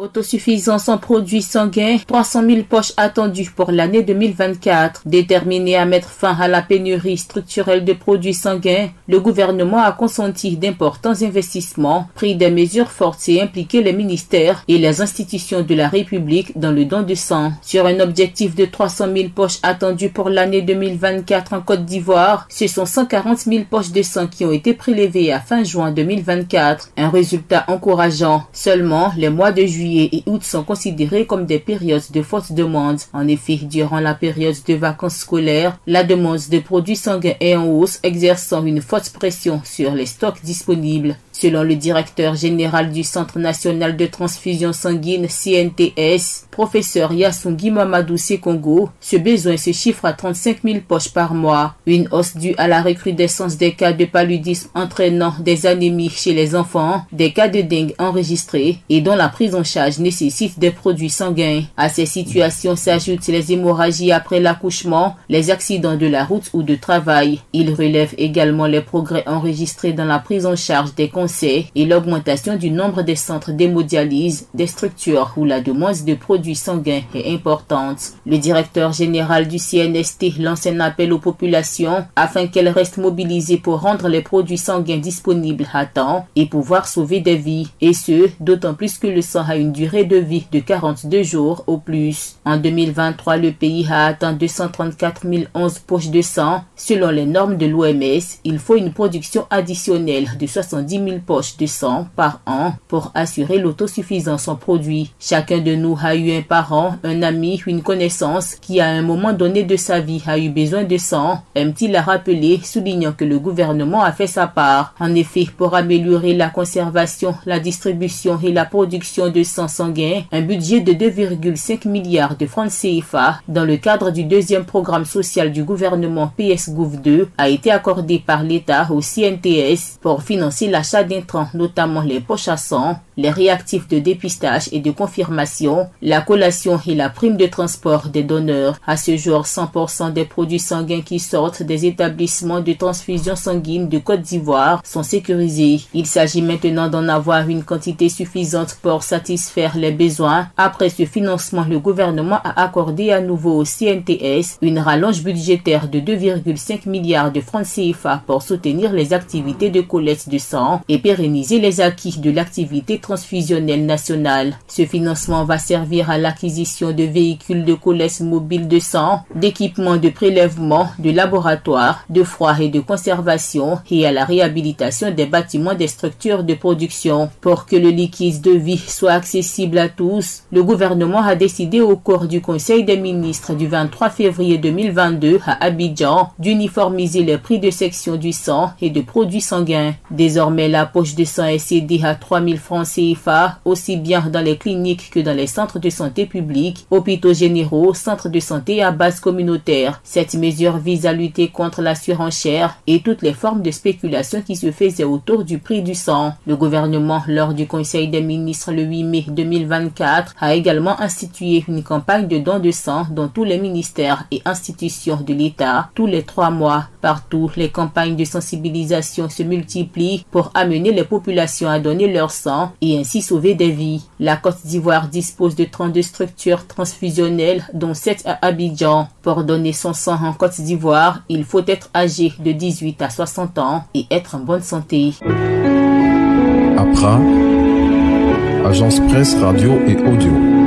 Autosuffisance en produits sanguins, 300 000 poches attendues pour l'année 2024. Déterminé à mettre fin à la pénurie structurelle de produits sanguins, le gouvernement a consenti d'importants investissements, pris des mesures fortes et impliqué les ministères et les institutions de la République dans le don de sang. Sur un objectif de 300 000 poches attendues pour l'année 2024 en Côte d'Ivoire, ce sont 140 000 poches de sang qui ont été prélevées à fin juin 2024. Un résultat encourageant. Seulement, les mois de juillet et août sont considérés comme des périodes de forte demande. En effet, durant la période de vacances scolaires, la demande de produits sanguins est en hausse, exerçant une forte pression sur les stocks disponibles. Selon le directeur général du Centre national de transfusion sanguine CNTS, professeur Yasungi Mamadou Sekongo, ce besoin se chiffre à 35 000 poches par mois. Une hausse due à la recrudescence des cas de paludisme entraînant des anémies chez les enfants, des cas de dengue enregistrés et dont la prise en charge nécessite des produits sanguins. À ces situations s'ajoutent les hémorragies après l'accouchement, les accidents de la route ou de travail. Il relève également les progrès enregistrés dans la prise en charge des cancers et l'augmentation du nombre des centres d'hémodialyse, des structures où la demande de produits sanguins est importante. Le directeur général du CNST lance un appel aux populations afin qu'elles restent mobilisées pour rendre les produits sanguins disponibles à temps et pouvoir sauver des vies. Et ce, d'autant plus que le sang a une durée de vie de 42 jours au plus. En 2023, le pays a atteint 234 011 poches de sang. Selon les normes de l'OMS, il faut une production additionnelle de 70 000 poches de sang par an pour assurer l'autosuffisance en produits. Chacun de nous a eu un parent, un ami, une connaissance qui à un moment donné de sa vie a eu besoin de sang, aime-t-il a rappelé, soulignant que le gouvernement a fait sa part. En effet, pour améliorer la conservation, la distribution et la production de sang sanguin, un budget de 2,5 milliards de francs CFA dans le cadre du deuxième programme social du gouvernement PS-Gouv2 a été accordé par l'État au CNTS pour financer l'achat d'intrants, notamment les poches à sang, les réactifs de dépistage et de confirmation, la collation et la prime de transport des donneurs. À ce jour, 100% des produits sanguins qui sortent des établissements de transfusion sanguine de Côte d'Ivoire sont sécurisés. Il s'agit maintenant d'en avoir une quantité suffisante pour satisfaire les besoins. Après ce financement, le gouvernement a accordé à nouveau au CNTS une rallonge budgétaire de 2,5 milliards de francs CFA pour soutenir les activités de collecte de sang et pérenniser les acquis de l'activité transfusionnelle nationale. Ce financement va servir à l'acquisition de véhicules de collecte mobile de sang, d'équipements de prélèvement, de laboratoires, de froid et de conservation et à la réhabilitation des bâtiments des structures de production. Pour que le liquide de vie soit accessible à tous, le gouvernement a décidé au cours du Conseil des ministres du 23 février 2022 à Abidjan d'uniformiser les prix de section du sang et de produits sanguins. Désormais, la poche de sang est cédée à 3 000 francs CFA, aussi bien dans les cliniques que dans les centres de santé publics, hôpitaux généraux, centres de santé à base communautaire. Cette mesure vise à lutter contre la surenchère et toutes les formes de spéculation qui se faisaient autour du prix du sang. Le gouvernement, lors du Conseil des ministres le 8 mai 2024, a également institué une campagne de don de sang dans tous les ministères et institutions de l'État tous les 3 mois. Partout, les campagnes de sensibilisation se multiplient pour amener les populations à donner leur sang et ainsi sauver des vies. La Côte d'Ivoire dispose de 32 structures transfusionnelles, dont 7 à Abidjan. Pour donner son sang en Côte d'Ivoire, il faut être âgé de 18 à 60 ans et être en bonne santé. APRA, Agence Presse Radio et Audio.